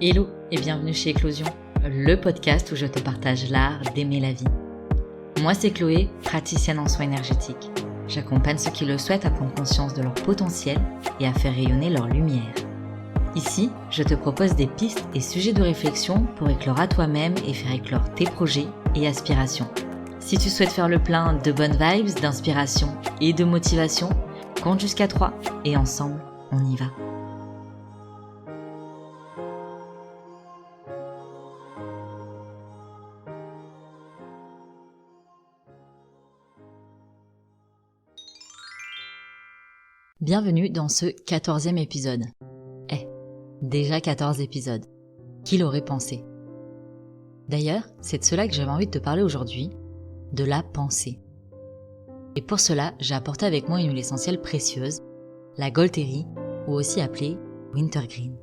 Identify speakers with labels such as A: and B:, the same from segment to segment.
A: Hello et bienvenue chez Éclosion, le podcast où je te partage l'art d'aimer la vie. Moi c'est Chloé, praticienne en soins énergétiques. J'accompagne ceux qui le souhaitent à prendre conscience de leur potentiel et à faire rayonner leur lumière. Ici, je te propose des pistes et sujets de réflexion pour éclore à toi-même et faire éclore tes projets et aspirations. Si tu souhaites faire le plein de bonnes vibes, d'inspiration et de motivation, compte jusqu'à 3 et ensemble, on y va. Bienvenue dans ce 14e épisode. Déjà 14 épisodes. Qui l'aurait pensé ? D'ailleurs, c'est de cela que j'avais envie de te parler aujourd'hui, de la pensée. Et pour cela, j'ai apporté avec moi une huile essentielle précieuse, la Golteri, ou aussi appelée Wintergreen.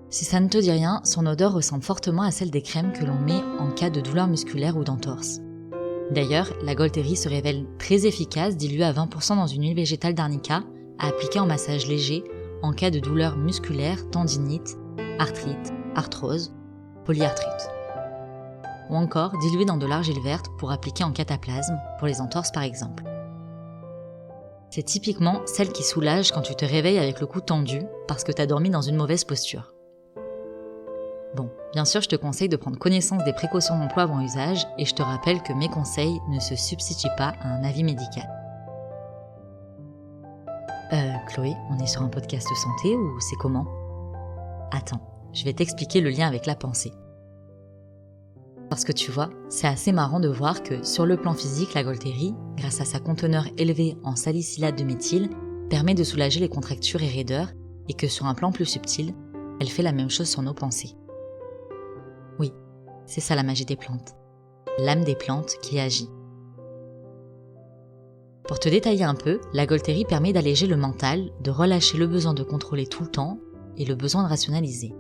A: Si ça ne te dit rien, son odeur ressemble fortement à celle des crèmes que l'on met en cas de douleur musculaire ou d'entorse. D'ailleurs, la Golteri se révèle très efficace, diluée à 20% dans une huile végétale d'arnica, à appliquer en massage léger en cas de douleur musculaire, tendinite, arthrite, arthrose, polyarthrite. Ou encore diluée dans de l'argile verte pour appliquer en cataplasme, pour les entorses par exemple. C'est typiquement celle qui soulage quand tu te réveilles avec le cou tendu parce que tu as dormi dans une mauvaise posture. Bon, bien sûr, je te conseille de prendre connaissance des précautions d'emploi avant usage et je te rappelle que mes conseils ne se substituent pas à un avis médical. Chloé, on est sur un podcast de santé ou c'est comment ? Attends, je vais t'expliquer le lien avec la pensée. Parce que tu vois, c'est assez marrant de voir que sur le plan physique, la Golteri, grâce à sa conteneur élevée en salicylate de méthyle, permet de soulager les contractures et raideurs et que sur un plan plus subtil, elle fait la même chose sur nos pensées. Oui, c'est ça la magie des plantes. L'âme des plantes qui agit. Pour te détailler un peu, la Golteri permet d'alléger le mental, de relâcher le besoin de contrôler tout le temps et le besoin de rationaliser.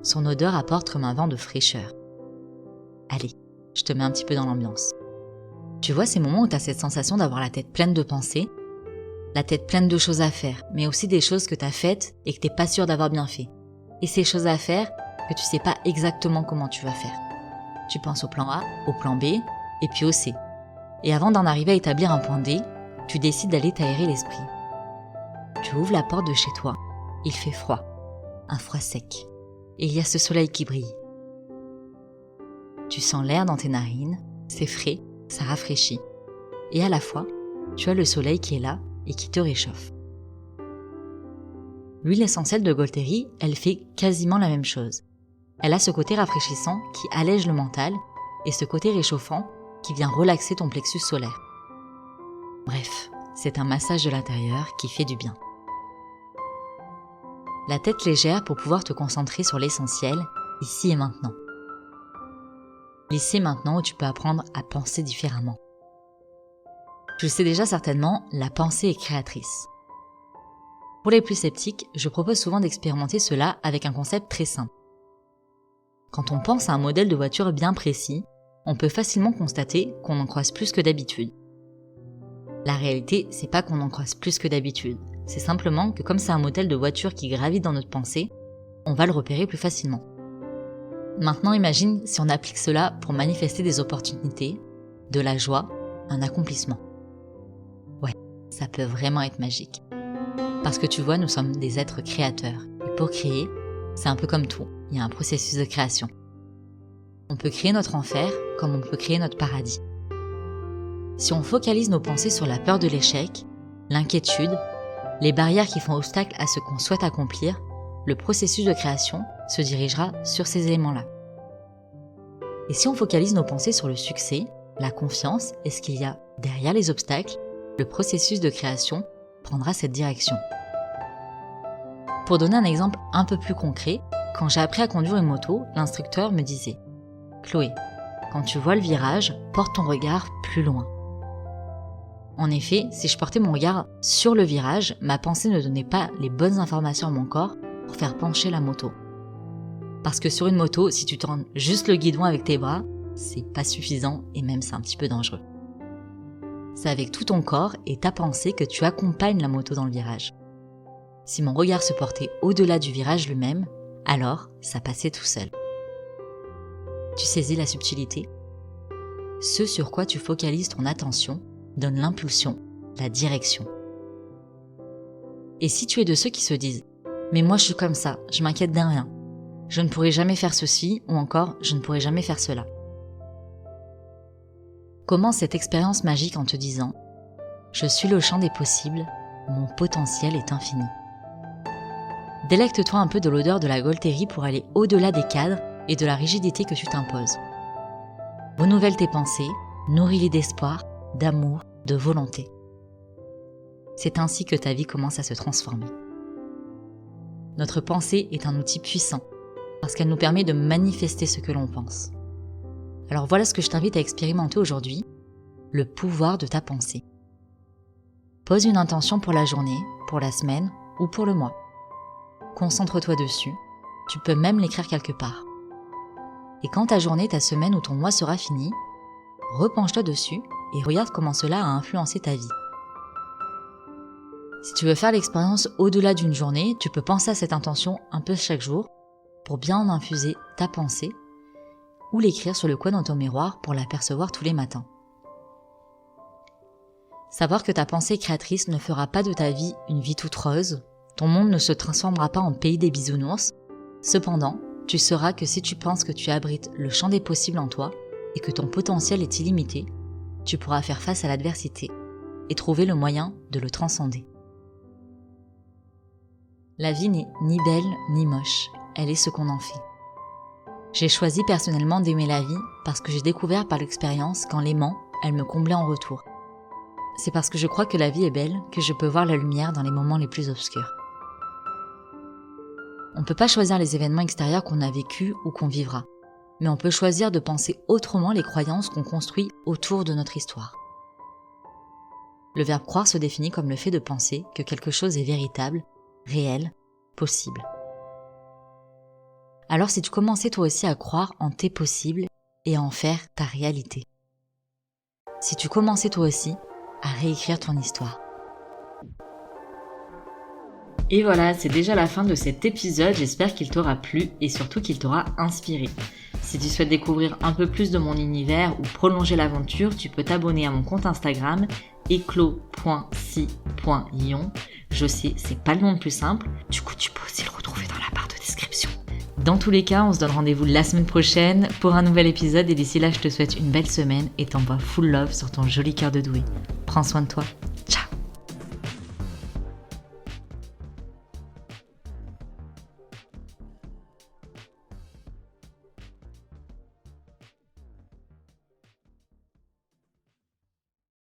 A: Son odeur apporte comme un vent de fraîcheur. Allez, je te mets un petit peu dans l'ambiance. Tu vois ces moments où tu as cette sensation d'avoir la tête pleine de pensées, la tête pleine de choses à faire, mais aussi des choses que tu as faites et que tu n'es pas sûr d'avoir bien fait. Et ces choses à faire que tu sais pas exactement comment tu vas faire. Tu penses au plan A, au plan B et puis au C. Et avant d'en arriver à établir un point D, tu décides d'aller t'aérer l'esprit. Tu ouvres la porte de chez toi, il fait froid, un froid sec, et il y a ce soleil qui brille. Tu sens l'air dans tes narines, c'est frais, ça rafraîchit. Et à la fois, tu as le soleil qui est là et qui te réchauffe. L'huile essentielle de Golteri, elle fait quasiment la même chose. Elle a ce côté rafraîchissant qui allège le mental et ce côté réchauffant qui vient relaxer ton plexus solaire. Bref, c'est un massage de l'intérieur qui fait du bien. La tête légère pour pouvoir te concentrer sur l'essentiel, ici et maintenant. Ici et maintenant où tu peux apprendre à penser différemment. Tu le sais déjà certainement, la pensée est créatrice. Pour les plus sceptiques, je propose souvent d'expérimenter cela avec un concept très simple. Quand on pense à un modèle de voiture bien précis, on peut facilement constater qu'on en croise plus que d'habitude. La réalité, c'est pas qu'on en croise plus que d'habitude, c'est simplement que comme c'est un modèle de voiture qui gravite dans notre pensée, on va le repérer plus facilement. Maintenant imagine si on applique cela pour manifester des opportunités, de la joie, un accomplissement. Ouais, ça peut vraiment être magique. Parce que tu vois, nous sommes des êtres créateurs, et pour créer, c'est un peu comme tout, il y a un processus de création. On peut créer notre enfer comme on peut créer notre paradis. Si on focalise nos pensées sur la peur de l'échec, l'inquiétude, les barrières qui font obstacle à ce qu'on souhaite accomplir, le processus de création se dirigera sur ces éléments-là. Et si on focalise nos pensées sur le succès, la confiance et ce qu'il y a derrière les obstacles, le processus de création prendra cette direction. Pour donner un exemple un peu plus concret, quand j'ai appris à conduire une moto, l'instructeur me disait « Chloé, quand tu vois le virage, porte ton regard plus loin. » En effet, si je portais mon regard sur le virage, ma pensée ne donnait pas les bonnes informations à mon corps pour faire pencher la moto. Parce que sur une moto, si tu tournes juste le guidon avec tes bras, c'est pas suffisant et même c'est un petit peu dangereux. C'est avec tout ton corps et ta pensée que tu accompagnes la moto dans le virage. Si mon regard se portait au-delà du virage lui-même, alors ça passait tout seul. Tu saisis la subtilité ? Ce sur quoi tu focalises ton attention donne l'impulsion, la direction. Et si tu es de ceux qui se disent « Mais moi je suis comme ça, je m'inquiète d'un rien. Je ne pourrai jamais faire ceci ou encore je ne pourrai jamais faire cela. » Commence cette expérience magique en te disant « Je suis le champ des possibles, mon potentiel est infini. » Délecte-toi un peu de l'odeur de la Gaultérie pour aller au-delà des cadres et de la rigidité que tu t'imposes. Renouvelle tes pensées, nourris-les d'espoir, d'amour, de volonté. C'est ainsi que ta vie commence à se transformer. Notre pensée est un outil puissant, parce qu'elle nous permet de manifester ce que l'on pense. Alors voilà ce que je t'invite à expérimenter aujourd'hui, le pouvoir de ta pensée. Pose une intention pour la journée, pour la semaine ou pour le mois. Concentre-toi dessus, tu peux même l'écrire quelque part. Et quand ta journée, ta semaine ou ton mois sera fini, repenche-toi dessus et regarde comment cela a influencé ta vie. Si tu veux faire l'expérience au-delà d'une journée, tu peux penser à cette intention un peu chaque jour pour bien en infuser ta pensée ou l'écrire sur le coin de ton miroir pour l'apercevoir tous les matins. Savoir que ta pensée créatrice ne fera pas de ta vie une vie toute rose, ton monde ne se transformera pas en pays des bisounours. Cependant, tu sauras que si tu penses que tu abrites le champ des possibles en toi et que ton potentiel est illimité, tu pourras faire face à l'adversité et trouver le moyen de le transcender. La vie n'est ni belle ni moche, elle est ce qu'on en fait. J'ai choisi personnellement d'aimer la vie parce que j'ai découvert par l'expérience qu'en l'aimant, elle me comblait en retour. C'est parce que je crois que la vie est belle que je peux voir la lumière dans les moments les plus obscurs. On ne peut pas choisir les événements extérieurs qu'on a vécus ou qu'on vivra, mais on peut choisir de penser autrement les croyances qu'on construit autour de notre histoire. Le verbe croire se définit comme le fait de penser que quelque chose est véritable, réel, possible. Alors si tu commençais toi aussi à croire en tes possibles et à en faire ta réalité. Si tu commençais toi aussi à réécrire ton histoire. Et voilà, c'est déjà la fin de cet épisode, j'espère qu'il t'aura plu et surtout qu'il t'aura inspiré. Si tu souhaites découvrir un peu plus de mon univers ou prolonger l'aventure, tu peux t'abonner à mon compte Instagram eclos.si.ion. Je sais, c'est pas le nom le plus simple, du coup tu peux aussi le retrouver dans la barre de description. Dans tous les cas, on se donne rendez-vous la semaine prochaine pour un nouvel épisode et d'ici là, je te souhaite une belle semaine et t'envoie full love sur ton joli cœur de doué. Prends soin de toi.